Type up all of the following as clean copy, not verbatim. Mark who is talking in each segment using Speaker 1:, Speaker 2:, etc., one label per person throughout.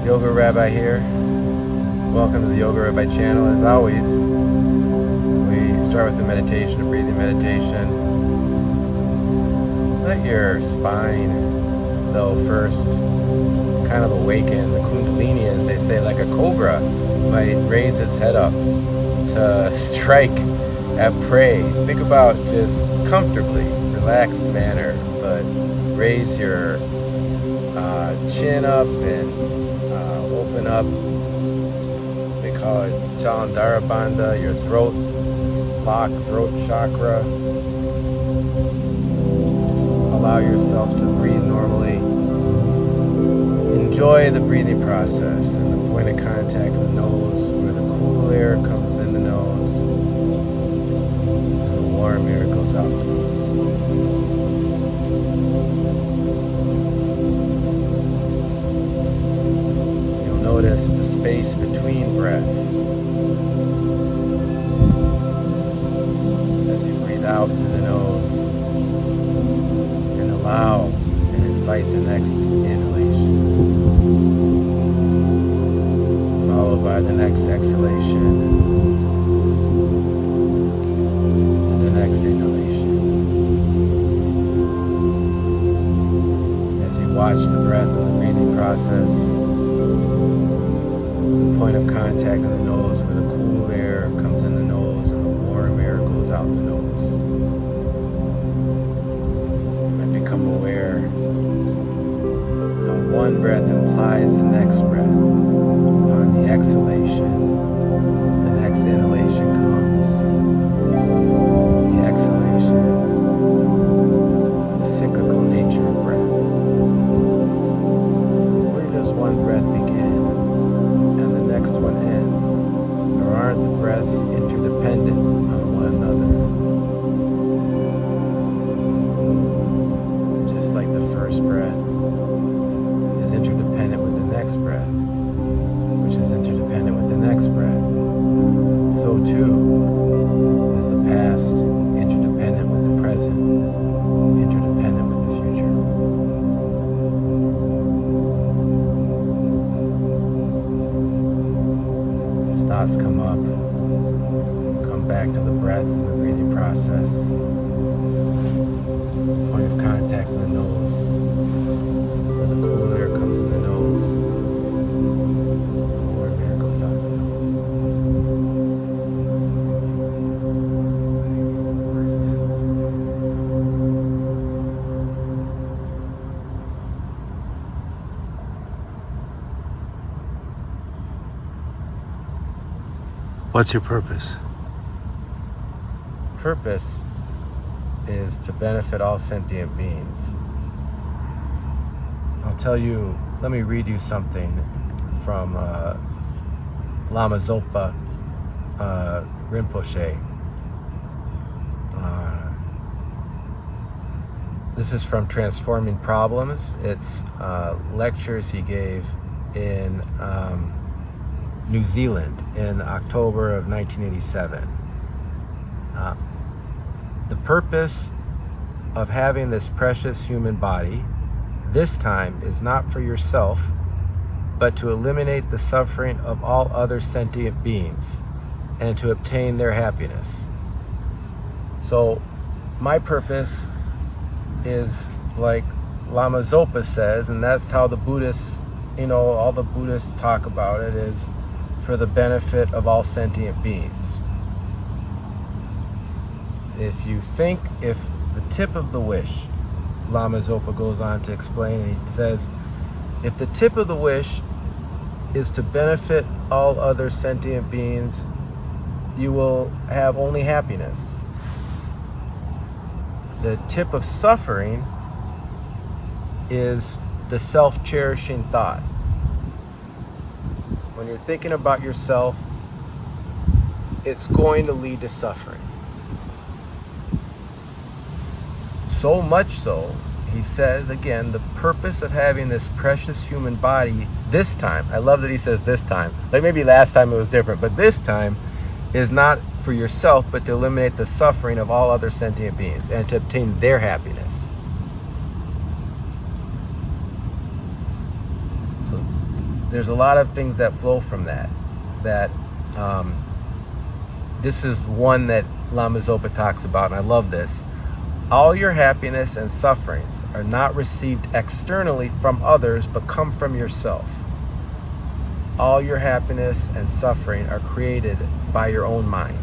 Speaker 1: Yoga Rabbi here. Welcome to the Yoga Rabbi channel. As always, we start with the meditation, a breathing meditation. Let your spine, though, first kind of awaken. The Kundalini, as they say, like a cobra, might raise its head up to strike at prey. Think about just comfortably, relaxed manner, but raise your chin up and open up. They call it Jalandhara Bandha, your throat lock, throat chakra. Just allow yourself to breathe normally. Enjoy the breathing process and the point of contact with the nose, where the cool air comes in the nose, so the warm air goes out the nose. Notice the space between breaths as you breathe out through the nose and allow and invite the next inhalation, followed by the next exhalation and the next inhalation. As you watch the breath and the breathing process, point of contact in the nose, where the cool air comes in the nose and the warm air goes out the nose. And become aware how one breath implies the next breath. Upon the exhalation, the next inhalation comes. The exhalation, the cyclical nature of breath. Where does one breath begin? Next one in. Or aren't the breaths interdependent on one another? Just like the first breath is interdependent with the next breath, which is interdependent with the next breath, so too is the past interdependent with the present, interdependent with the future. Thoughts come up, come back to the breath and the breathing process. Point of contact with the nose, where the cool air comes in the nose, the warm air goes out the nose.
Speaker 2: What's your purpose?
Speaker 1: Purpose is to benefit all sentient beings. I'll tell you, let me read you something from Lama Zopa Rinpoche. This is from Transforming Problems. It's lectures he gave in New Zealand in October of 1987. The purpose of having this precious human body this time is not for yourself, but to eliminate the suffering of all other sentient beings and to obtain their happiness. So my purpose is, like Lama Zopa says, and that's how the Buddhists, all the Buddhists talk about it, is for the benefit of all sentient beings. If the tip of the wish, Lama Zopa goes on to explain, and he says, if the tip of the wish is to benefit all other sentient beings, you will have only happiness. The tip of suffering is the self-cherishing thought. When you're thinking about yourself, it's going to lead to suffering. So much so, he says, again, the purpose of having this precious human body this time, I love that he says this time, like maybe last time it was different, but this time is not for yourself, but to eliminate the suffering of all other sentient beings and to obtain their happiness. So there's a lot of things that flow from that. This is one that Lama Zopa talks about, and I love this. All your happiness and sufferings are not received externally from others, but come from yourself. All your happiness and suffering are created by your own mind.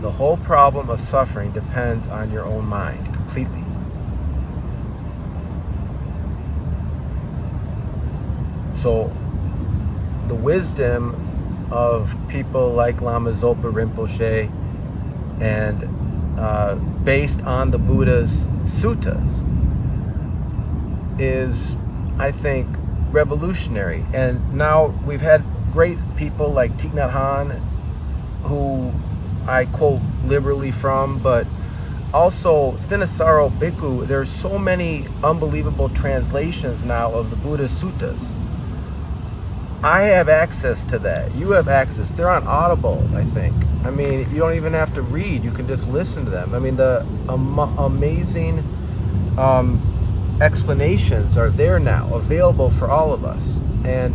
Speaker 1: The whole problem of suffering depends on your own mind completely. So the wisdom of people like Lama Zopa Rinpoche, and based on the Buddha's suttas, is, I think, revolutionary. And now we've had great people like Thich Nhat Hanh, who I quote liberally from, but also Thinasaro Bhikkhu. There's so many unbelievable translations now of the Buddha's suttas. I have access to that. You have access. They're on Audible, I think. I mean, you don't even have to read. You can just listen to them. I mean, the amazing explanations are there now, available for all of us. And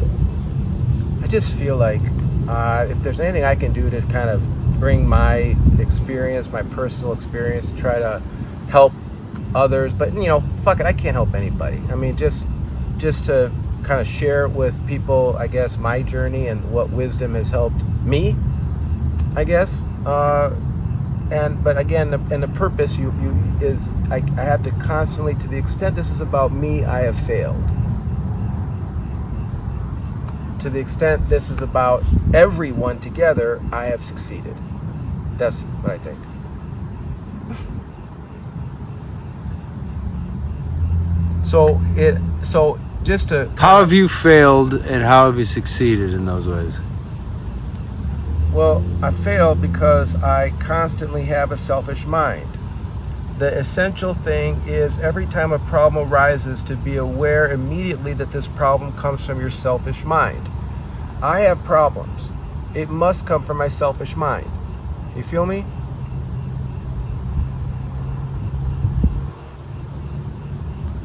Speaker 1: I just feel like if there's anything I can do to kind of bring my experience, my personal experience, to try to help others, but fuck it, I can't help anybody. I mean, just to kind of share with people, I guess, my journey and what wisdom has helped me, I guess. But again, the purpose is I have to constantly, to the extent this is about me, I have failed. To the extent this is about everyone together, I have succeeded. That's what I think. So just to...
Speaker 2: How have you failed and how have you succeeded in those ways?
Speaker 1: Well, I failed because I constantly have a selfish mind. The essential thing is every time a problem arises, to be aware immediately that this problem comes from your selfish mind. I have problems. It must come from my selfish mind. You feel me?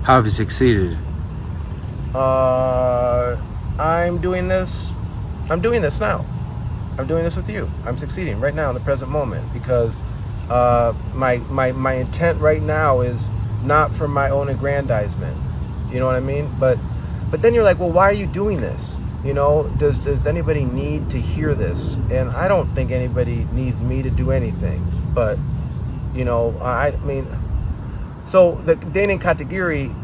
Speaker 2: How have you succeeded?
Speaker 1: I'm doing this now. I'm doing this with you. I'm succeeding right now in the present moment because my intent right now is not for my own aggrandizement. You know what I mean? But then you're like, well, why are you doing this? Does anybody need to hear this? And I don't think anybody needs me to do anything. But, I mean, so the Dainin Katagiri,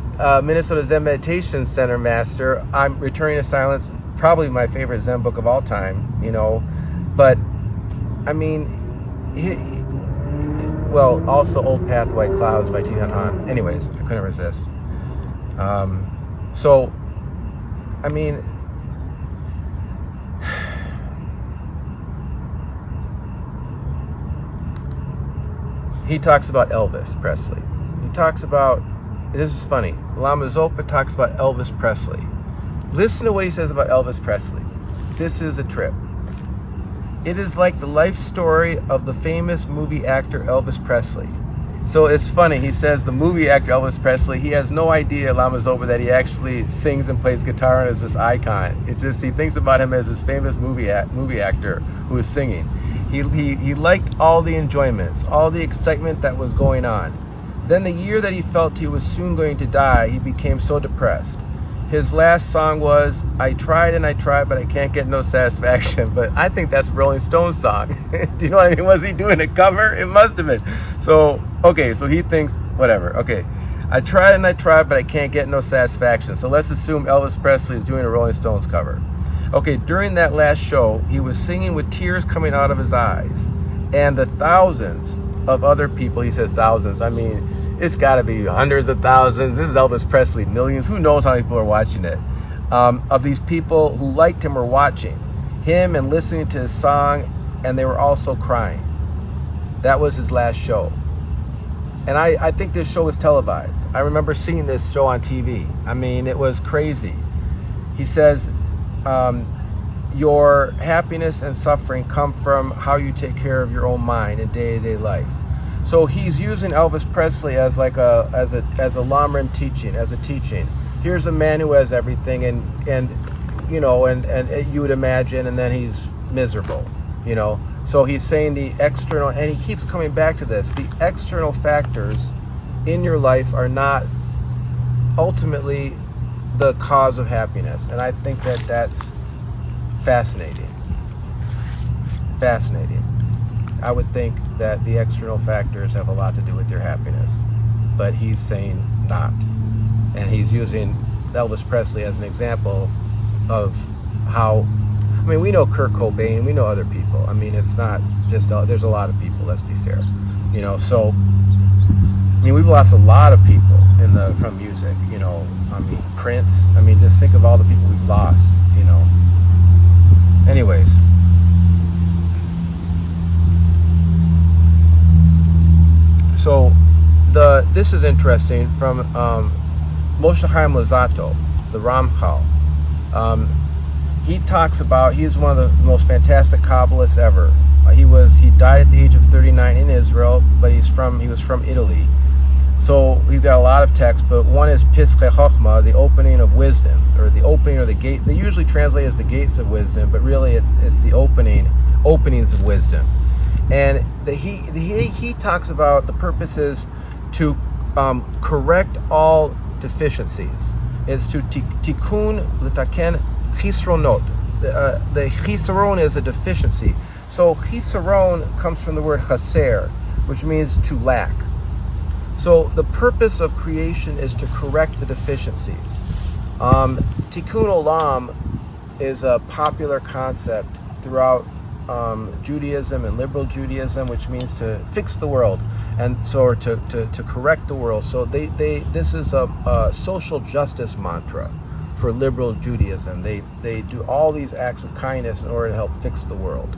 Speaker 1: Minnesota Zen Meditation Center master, I'm Returning to Silence, probably my favorite Zen book of all time, But, I mean, also Old Path, White Clouds by Thich Nhat Hanh. Anyways, I couldn't resist. So, I mean, he talks about Elvis Presley. He talks about, this is funny, Lama Zopa talks about Elvis Presley. Listen to what he says about Elvis Presley. This is a trip. It is like the life story of the famous movie actor Elvis Presley. So it's funny, he says the movie actor Elvis Presley, he has no idea, Lama Zopa, that he actually sings and plays guitar and is this icon. It's just, he thinks about him as this famous movie actor who is singing. He liked all the enjoyments, all the excitement that was going on. Then the year that he felt he was soon going to die, he became so depressed. His last song was, I tried and I tried, but I can't get no satisfaction. But I think that's Rolling Stones song. Do you know what I mean? Was he doing a cover? It must have been. So, okay, so he thinks, whatever. Okay, I tried and I tried, but I can't get no satisfaction. So let's assume Elvis Presley is doing a Rolling Stones cover. Okay, during that last show, he was singing with tears coming out of his eyes. And the thousands of other people, he says thousands, I mean, it's got to be hundreds of thousands. This is Elvis Presley, millions. Who knows how many people are watching it? Of these people who liked him were watching him and listening to his song, and they were also crying. That was his last show. And I think this show was televised. I remember seeing this show on TV. I mean, it was crazy. He says, your happiness and suffering come from how you take care of your own mind in day-to-day life. So he's using Elvis Presley as like a Lamrim teaching, as a teaching. here's a man who has everything, and you know, and you would imagine, and then he's miserable, you know. So he's saying the external, and he keeps coming back to this, the external factors in your life are not ultimately the cause of happiness. And I think that that's fascinating. Fascinating. I would think that the external factors have a lot to do with your happiness, but he's saying not. And he's using Elvis Presley as an example of how, I mean, we know Kurt Cobain, we know other people. I mean, it's not just, there's a lot of people, let's be fair. You know, so, I mean, we've lost a lot of people from music, you know. I mean, Prince, I mean, just think of all the people we've lost, you know. Anyways. So, this is interesting from Moshe Chaim Luzzatto, the Ramchal. He talks about, he's one of the most fantastic Kabbalists ever. He died at the age of 39 in Israel, but he was from Italy. So we've got a lot of texts, but one is Piskei Chochmah, the opening of wisdom, or the opening or the gate. They usually translate as the gates of wisdom, but really it's the openings of wisdom. And he talks about the purpose is to correct all deficiencies. It's to tikkun l'taken chisronot. The chisaron is a deficiency. So chisaron comes from the word chaser, which means to lack. So the purpose of creation is to correct the deficiencies. Tikkun olam is a popular concept throughout Judaism and liberal Judaism, which means to fix the world, and so or to correct the world. So this is a social justice mantra for liberal Judaism. They do all these acts of kindness in order to help fix the world.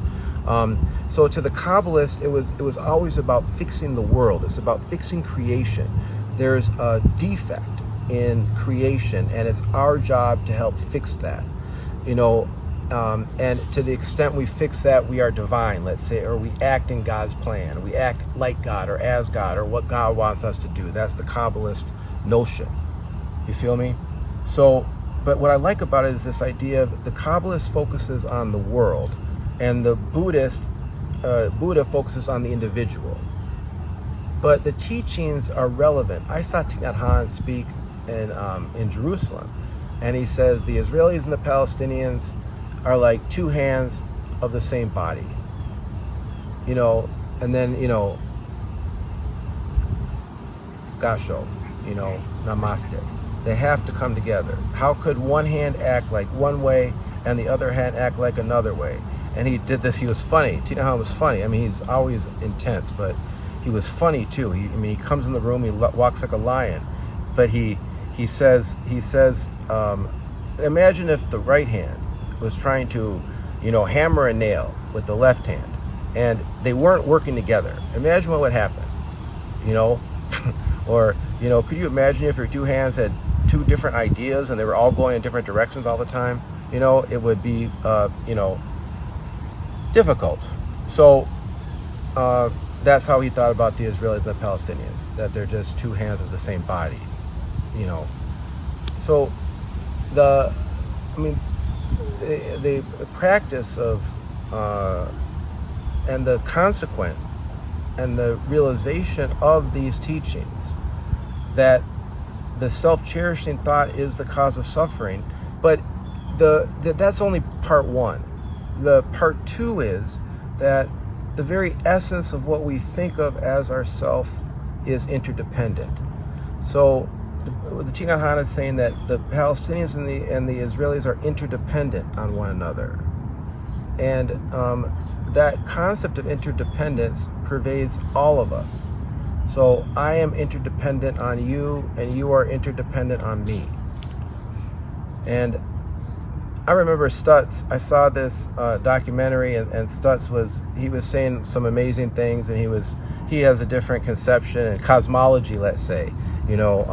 Speaker 1: So to the Kabbalists, it was always about fixing the world. It's about fixing creation. There's a defect in creation, and it's our job to help fix that. You know, and to the extent we fix that, we are divine, let's say, or we act in God's plan. We act like God or as God or what God wants us to do. That's the Kabbalist notion. You feel me? So, but what I like about it is this idea of the Kabbalist focuses on the world, and the Buddha focuses on the individual. But the teachings are relevant. I saw Thich Nhat Hanh speak in Jerusalem, and he says the Israelis and the Palestinians are like two hands of the same body. You know, and then, you know, Gasho, you know, Namaste. They have to come together. How could one hand act like one way and the other hand act like another way? And he did this, he was funny. Thich Nhat Hanh was funny. I mean, he's always intense, but he was funny too. He comes in the room, he walks like a lion. But he says, imagine if the right hand was trying to, you know, hammer a nail with the left hand, and they weren't working together. Imagine what would happen, you know? Or, you know, could you imagine if your two hands had two different ideas and they were all going in different directions all the time? You know, it would be, you know, difficult. So that's how he thought about the Israelis and the Palestinians, that they're just two hands of the same body, you know. So the practice of and the consequent and the realization of these teachings, that the self-cherishing thought is the cause of suffering, but that's only part one. The part two is that the very essence of what we think of as ourself is interdependent. So the Thich Nhat Hanh is saying that the Palestinians and the Israelis are interdependent on one another, and that concept of interdependence pervades all of us. So I am interdependent on you, and you are interdependent on me. And I remember Stutz, I saw this documentary, and Stutz was saying some amazing things, and he has a different conception and cosmology, let's say. You know,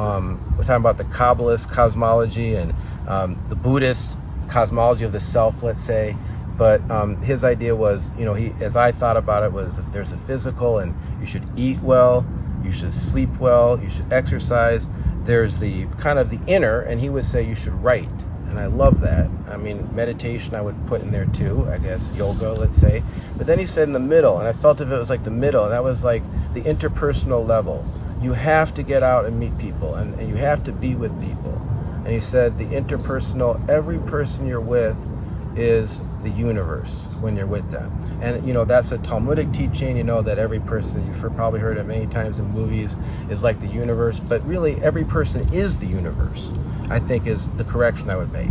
Speaker 1: we're talking about the Kabbalist cosmology and the Buddhist cosmology of the self, let's say. But his idea was, you know, as I thought about it, was if there's a physical, and you should eat well, you should sleep well, you should exercise, there's the kind of the inner, and he would say you should write. And I love that. I mean, meditation I would put in there too, I guess, yoga, let's say. But then he said in the middle, and I felt if it was like the middle, and that was like the interpersonal level. You have to get out and meet people, and you have to be with people. And he said the interpersonal, every person you're with is the universe when you're with them. And, you know, that's a Talmudic teaching, you know, that every person, you've probably heard it many times in movies, is like the universe. But really, every person is the universe, I think, is the correction I would make.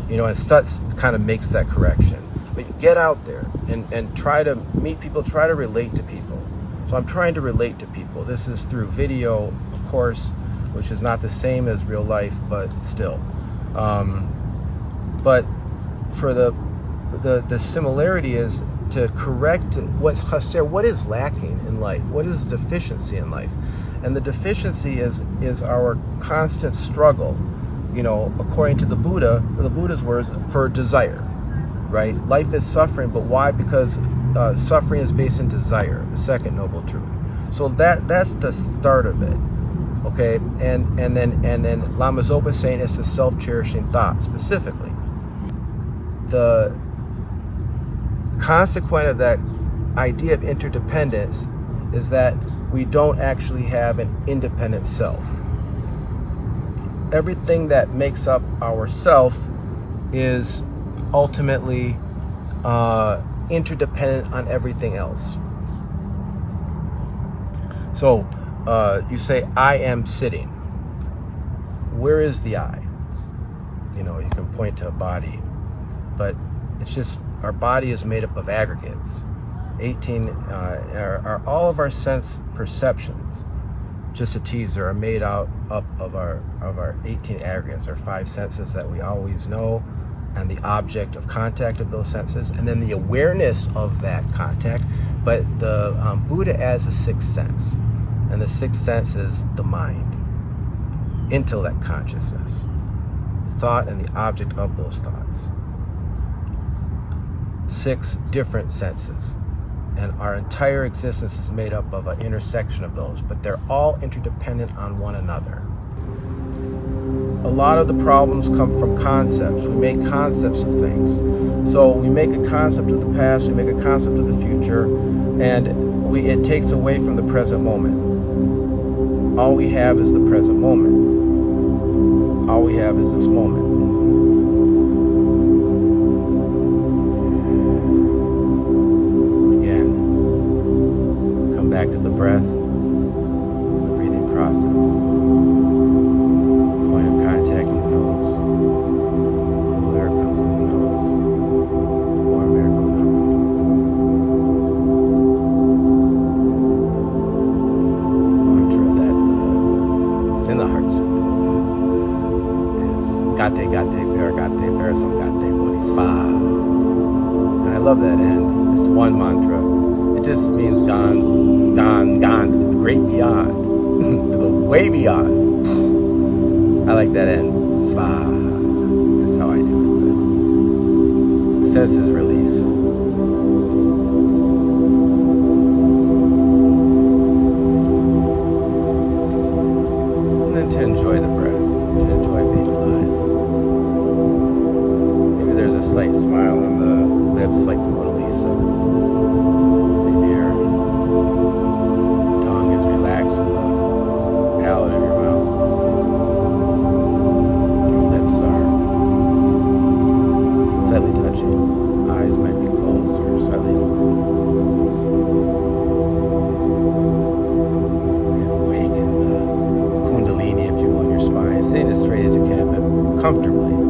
Speaker 1: You know, and Stutz kind of makes that correction. But you get out there and try to meet people, try to relate to people. So I'm trying to relate to people. This is through video, of course, which is not the same as real life, but still. But for the similarity is to correct what's chaser, what is lacking in life, what is deficiency in life. And the deficiency is our constant struggle, you know, according to the Buddha's words, for desire, right? Life is suffering, but why? Because suffering is based in desire, the second noble truth. So that's the start of it, okay? And then Lama Zopa is saying it's the self-cherishing thought specifically. The consequent of that idea of interdependence is that we don't actually have an independent self. Everything that makes up our self is ultimately interdependent on everything else. So you say, I am sitting. Where is the I? You know, you can point to a body, but it's just, our body is made up of aggregates. 18 are all of our sense perceptions, just a teaser, are made out up of our 18 aggregates, our 5 senses that we always know, and the object of contact of those senses, and then the awareness of that contact. But the Buddha adds a 6th sense, and the 6th sense is the mind, intellect, consciousness, thought, and the object of those thoughts. 6 different senses, and our entire existence is made up of an intersection of those, but they're all interdependent on one another. A lot of the problems come from concepts. We make concepts of things. So we make a concept of the past, we make a concept of the future, and it takes away from the present moment. All we have is the present moment. All we have is this moment. Back to the breath, the breathing process, point of contact in the nose, cool air comes in the nose, warm air goes out the nose. Mantra that is in the heart sutra is gate parasam gate bodhisvaha. And I love that end. It's one mantra. It just means gone, to the great beyond, to the way beyond. I like that end. Sva. That's how I do it. The senses release. And then to enjoy the breath, to enjoy being alive. Maybe there's a slight smile on the lips, like the Mona Lisa. Comfortably.